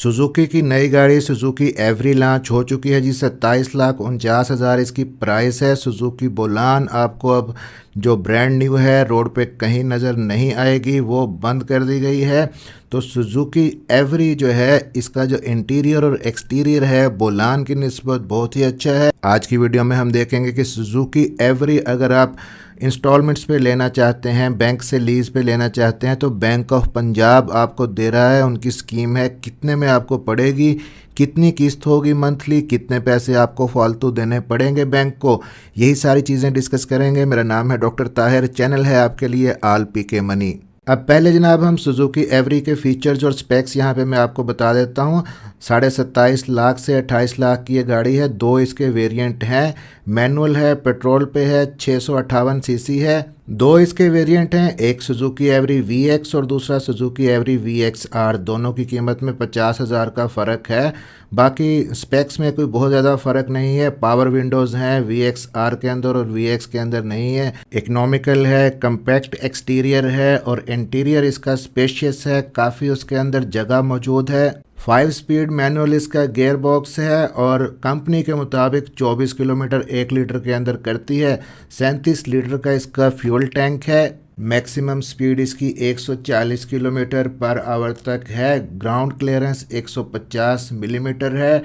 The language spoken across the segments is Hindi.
सुजुकी की नई गाड़ी सुजुकी एवरी लॉन्च हो चुकी है जी। 27,49,000 इसकी प्राइस है। सुजुकी बोलान आपको अब जो ब्रांड न्यू है रोड पे कहीं नज़र नहीं आएगी, वो बंद कर दी गई है। तो सुजुकी एवरी जो है इसका जो इंटीरियर और एक्सटीरियर है बोलान की निस्बत बहुत ही अच्छा है। आज की वीडियो में हम देखेंगे कि सुजुकी एवरी अगर आप इंस्टॉलमेंट्स पे लेना चाहते हैं, बैंक से लीज पे लेना चाहते हैं, तो बैंक ऑफ पंजाब आपको दे रहा है। उनकी स्कीम है कितने में आपको पड़ेगी, कितनी किस्त होगी मंथली, कितने पैसे आपको फालतू देने पड़ेंगे बैंक को, यही सारी चीज़ें डिस्कस करेंगे। मेरा नाम है डॉक्टर ताहिर, चैनल है आपके लिए आल पी के मनी। अब पहले जनाब हम सुजुकी एवरी के फीचर्स और स्पेक्स यहाँ पे मैं आपको बता देता हूँ। 27.5 लाख से 28 लाख की ये गाड़ी है। दो इसके वेरिएंट हैं, मैनुअल है, पेट्रोल पे है, 658 सीसी है। दो इसके वेरिएंट हैं, एक सुजुकी एवरी VX और दूसरा सुजुकी एवरी VXR। दोनों की कीमत में 50,000 का फ़र्क है। बाकी स्पेक्स में कोई बहुत ज़्यादा फ़र्क नहीं है। पावर विंडोज़ हैं VXR के अंदर और VX के अंदर नहीं है। इकोनॉमिकल है, कम्पैक्ट एक्सटीरियर है और इंटीरियर इसका स्पेशियस है, काफ़ी उसके अंदर जगह मौजूद है। 5 स्पीड मैनुअल इसका गियर बॉक्स है और कंपनी के मुताबिक 24 किलोमीटर 1 लीटर के अंदर करती है। 37 लीटर का इसका फ्यूल टैंक है। मैक्सिमम स्पीड इसकी 140 किलोमीटर पर आवर तक है। ग्राउंड क्लियरेंस 150 मिलीमीटर है।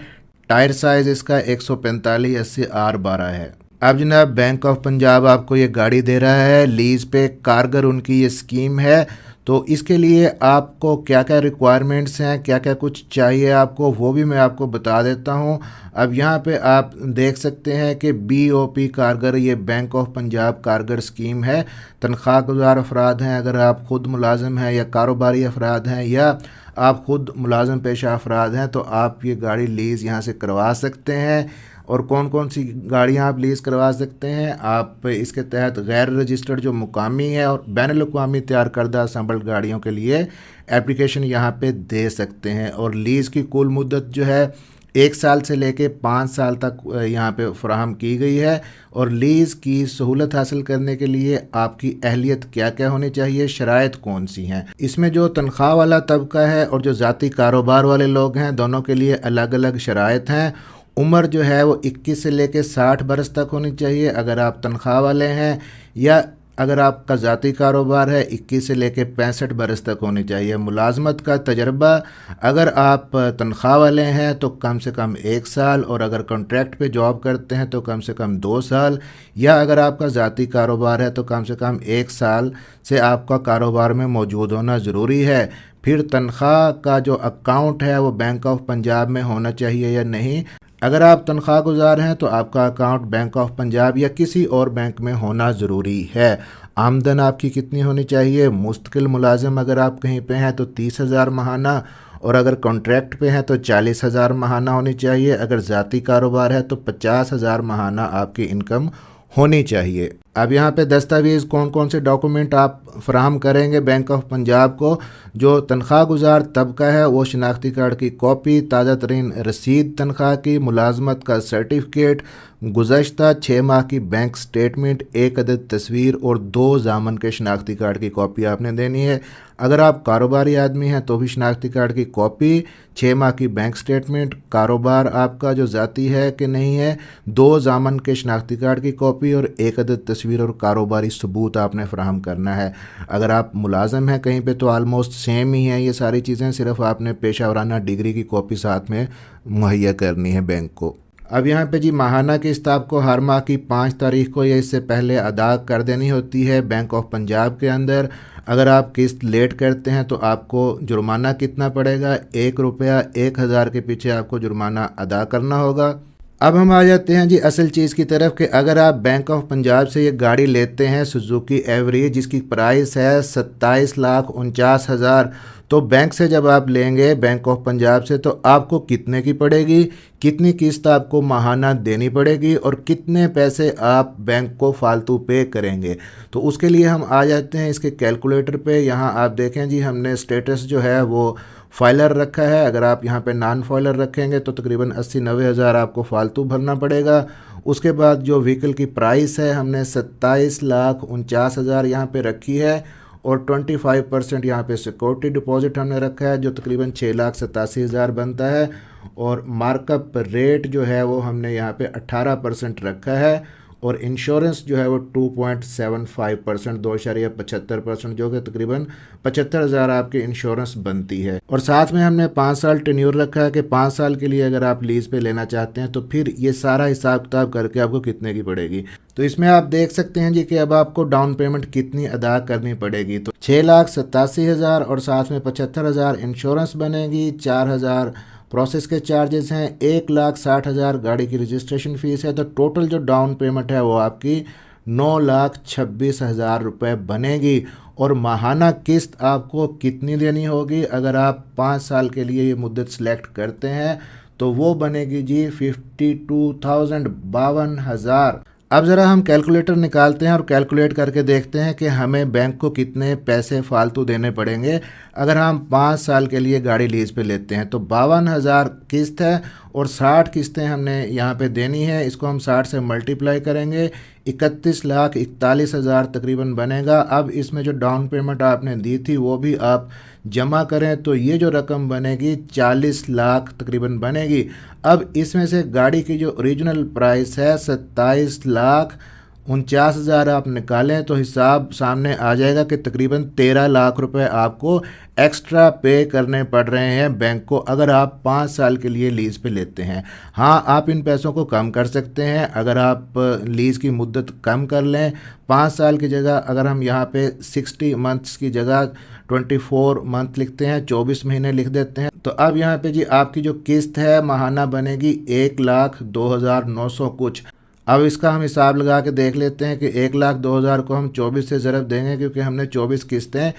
टायर साइज इसका 145/80 R12 है। अब जनाब बैंक ऑफ पंजाब आपको ये गाड़ी दे रहा है लीज पे, कारगर उनकी ये स्कीम है। तो इसके लिए आपको क्या क्या रिक्वायरमेंट्स हैं, क्या क्या कुछ चाहिए आपको, वो भी मैं आपको बता देता हूँ। अब यहाँ पे आप देख सकते हैं कि BOP कारगर ये बैंक ऑफ पंजाब कारगर स्कीम है। तनख्वाह गुजार अफराद हैं, अगर आप ख़ुद मुलाजिम हैं या कारोबारी अफराद हैं या आप ख़ुद मुलाजिम पेशा अफराद हैं तो आप ये गाड़ी लीज़ यहाँ से करवा सकते हैं। और कौन कौन सी गाड़ियाँ आप लीज़ करवा सकते हैं, आप इसके तहत गैर रजिस्टर्ड जो मुकामी है और बैनुल-अक़वामी तैयार करदा असम्बल्ड गाड़ियों के लिए एप्लीकेशन यहाँ पे दे सकते हैं। और लीज़ की कुल मुद्दत जो है 1 साल से लेके 5 साल तक यहाँ पे फराहम की गई है। और लीज़ की सहूलत हासिल करने के लिए आपकी अहलियत क्या क्या होनी चाहिए, शराइत कौन सी हैं। इसमें जो तनख्वाह वाला तबका है और जो ज़ाती कारोबार वाले लोग हैं, दोनों के लिए अलग अलग शराइत हैं। उम्र जो है वो 21 से लेके 60 बरस तक होनी चाहिए अगर आप तनख्वाह वाले हैं, या अगर आपका ज़ाती कारोबार है 21 से लेके 65 बरस तक होनी चाहिए। मुलाजमत का तजर्बा अगर आप तनख्वाह वाले हैं तो कम से कम 1 साल, और अगर कॉन्ट्रैक्ट पे जॉब करते हैं तो कम से कम 2 साल, या अगर आपका ज़ाती कारोबार है तो कम से कम 1 साल से आपका कारोबार में मौजूद होना ज़रूरी है। फिर तनख्वाह का जो अकाउंट है वो बैंक ऑफ पंजाब में होना चाहिए या नहीं। अगर आप तनख्वाह गुजार हैं तो आपका अकाउंट बैंक ऑफ पंजाब या किसी और बैंक में होना ज़रूरी है। आमदन आपकी कितनी होनी चाहिए, मुस्तकिल मुलाजिम अगर आप कहीं पे हैं तो 30,000 माहाना, और अगर कॉन्ट्रैक्ट पे हैं तो 40,000 माहाना होनी चाहिए। अगर ज़ाती कारोबार है तो 50,000 माहाना आपकी इनकम होनी चाहिए। अब यहाँ पे दस्तावेज़ कौन कौन से डॉक्यूमेंट आप फराहम करेंगे बैंक ऑफ पंजाब को। जो तनख्वाह गुजार तबका है वो शनाख्ती कार्ड की कॉपी, ताज़ा तरीन रसीद तनख्वाह की, मुलाजमत का सर्टिफिकेट, गुज़श्ता 6 माह की बैंक स्टेटमेंट, 1 अदद तस्वीर और 2 जामन के शनाख्ती कार्ड की कॉपी आपने देनी है। अगर आप कारोबारी आदमी हैं तो भी शनाख्ती कार्ड की कॉपी, 6 माह की बैंक स्टेटमेंट, कारोबार आपका जो ज़ाती है कि नहीं है, 2 जामन के शनाख्ती कार्ड की कॉपी और 1 अदद तस्वीर और कारोबारी सबूत आपने फराहम करना है। अगर आप मुलाजम हैं कहीं पे तो आलमोस्ट सेम ही है ये सारी चीज़ें, सिर्फ आपने पेशा वराना डिग्री की कॉपी साथ में मुहैया करनी है बैंक को। अब यहाँ पे जी माहाना किस्त आपको हर माह की 5 तारीख को या इससे पहले अदा कर देनी होती है बैंक ऑफ पंजाब के अंदर। अगर आप किस्त लेट करते हैं तो आपको जुर्माना कितना पड़ेगा, 1 रुपया 1,000 के पीछे आपको जुर्माना अदा करना होगा। अब हम आ जाते हैं जी असल चीज़ की तरफ कि अगर आप बैंक ऑफ पंजाब से ये गाड़ी लेते हैं सुजुकी एवरी जिसकी प्राइस है 27,49,000, तो बैंक से जब आप लेंगे बैंक ऑफ पंजाब से तो आपको कितने की पड़ेगी, कितनी किस्त आपको माहाना देनी पड़ेगी और कितने पैसे आप बैंक को फालतू पे करेंगे। तो उसके लिए हम आ जाते हैं इसके कैलकुलेटर पे। यहाँ आप देखें जी हमने स्टेटस जो है वो फाइलर रखा है। अगर आप यहाँ पे नॉन फाइलर रखेंगे तो तकरीबन 80-90 हज़ार आपको फालतू भरना पड़ेगा। उसके बाद जो व्हीकल की प्राइस है हमने 27,49,000 यहाँ पे रखी है। और 25% यहाँ पे सिक्योरिटी डिपॉजिट हमने रखा है जो तकरीबन 6,87,000 बनता है। और मार्कअप रेट जो है वो हमने यहाँ पे 18% रखा है। और इंश्योरेंस जो है वो 2.75% 2.75% जो कि तकरीबन 75,000 आपकी इंश्योरेंस बनती है। और साथ में हमने 5 साल टेन्योर रखा है कि 5 साल के लिए अगर आप लीज पे लेना चाहते हैं तो फिर ये सारा हिसाब किताब करके आपको कितने की पड़ेगी। तो इसमें आप देख सकते हैं जी कि अब आपको डाउन पेमेंट कितनी अदा करनी पड़ेगी। तो 6,87,000 और साथ में 75,000 इंश्योरेंस बनेगी, 4,000 प्रोसेस के चार्जेस हैं, 1,60,000 गाड़ी की रजिस्ट्रेशन फ़ीस है। तो टोटल जो डाउन पेमेंट है वो आपकी 9,26,000 रुपये बनेगी। और माहाना किस्त आपको कितनी देनी होगी अगर आप 5 साल के लिए ये मुद्दत सेलेक्ट करते हैं तो वो बनेगी जी 52,000 52,000। अब ज़रा हम कैलकुलेटर निकालते हैं और कैलकुलेट करके देखते हैं कि हमें बैंक को कितने पैसे फालतू देने पड़ेंगे अगर हम 5 साल के लिए गाड़ी लीज पे लेते हैं। तो 52,000 किस्त है और 60 किस्तें हमने यहाँ पे देनी है। इसको हम 60 से मल्टीप्लाई करेंगे, 31,41,000 तकरीबन बनेगा। अब इसमें जो डाउन पेमेंट आपने दी थी वो भी आप जमा करें तो ये जो रकम बनेगी 40 लाख तकरीबन बनेगी। अब इसमें से गाड़ी की जो ओरिजिनल प्राइस है 27,49,000 आप निकालें तो हिसाब सामने आ जाएगा कि तकरीबन 13 लाख रुपए आपको एक्स्ट्रा पे करने पड़ रहे हैं बैंक को अगर आप 5 साल के लिए लीज़ पे लेते हैं। हाँ, आप इन पैसों को कम कर सकते हैं अगर आप लीज़ की मुद्दत कम कर लें। 5 साल की जगह अगर हम यहाँ पे 60 मंथ्स की जगह 24 मंथ लिखते हैं, 24 महीने लिख देते हैं। तो अब यहाँ पे जी आपकी जो किस्त है माहाना बनेगी 1,02,900 कुछ। अब इसका हम हिसाब लगा के देख लेते हैं कि 1,02,000 को हम 24 से ज़रब देंगे क्योंकि हमने 24 किस्तें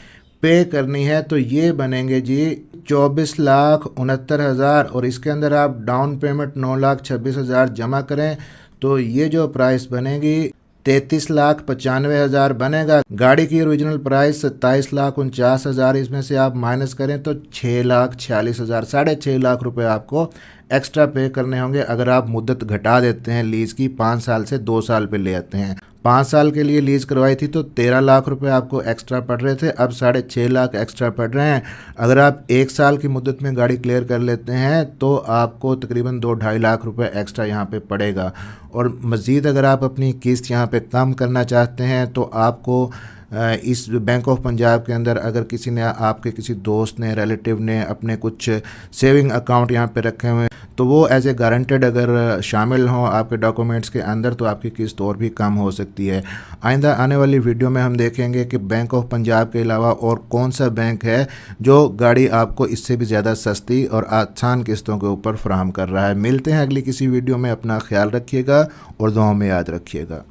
पे करनी है। तो ये बनेंगे जी 24,69,000 और इसके अंदर आप डाउन पेमेंट 9,26,000 जमा करें तो ये जो प्राइस बनेगी 33,95,000 बनेगा। गाड़ी की ओरिजिनल प्राइस 27,49,000, इसमें से आप माइनस करें तो 6,46,000, 6.5 लाख रुपए आपको एक्स्ट्रा पे करने होंगे अगर आप मुद्दत घटा देते हैं लीज़ की, 5 साल से 2 साल पे ले आते हैं। 5 साल के लिए लीज़ करवाई थी तो 13 लाख रुपए आपको एक्स्ट्रा पड़ रहे थे, अब 6.5 लाख एक्स्ट्रा पड़ रहे हैं। अगर आप 1 साल की मुद्दत में गाड़ी क्लियर कर लेते हैं तो आपको तकरीबन 2-2.5 लाख रुपए एक्स्ट्रा यहाँ पे पड़ेगा। और मज़ीद अगर आप अपनी किस्त यहाँ पे कम करना चाहते हैं तो आपको इस बैंक ऑफ पंजाब के अंदर अगर किसी ने, आपके किसी दोस्त ने, रिलेटिव ने अपने कुछ सेविंग अकाउंट यहाँ पे रखे हुए तो वो एज ए गारंटेड अगर शामिल हों आपके डॉक्यूमेंट्स के अंदर तो आपकी किस्त और भी कम हो सकती है। आइंदा आने वाली वीडियो में हम देखेंगे कि बैंक ऑफ पंजाब के अलावा और कौन सा बैंक है जो गाड़ी आपको इससे भी ज़्यादा सस्ती और आसान किस्तों के ऊपर फराहम कर रहा है। मिलते हैं अगली किसी वीडियो में, अपना ख्याल रखिएगा और दुआओं में याद रखिएगा।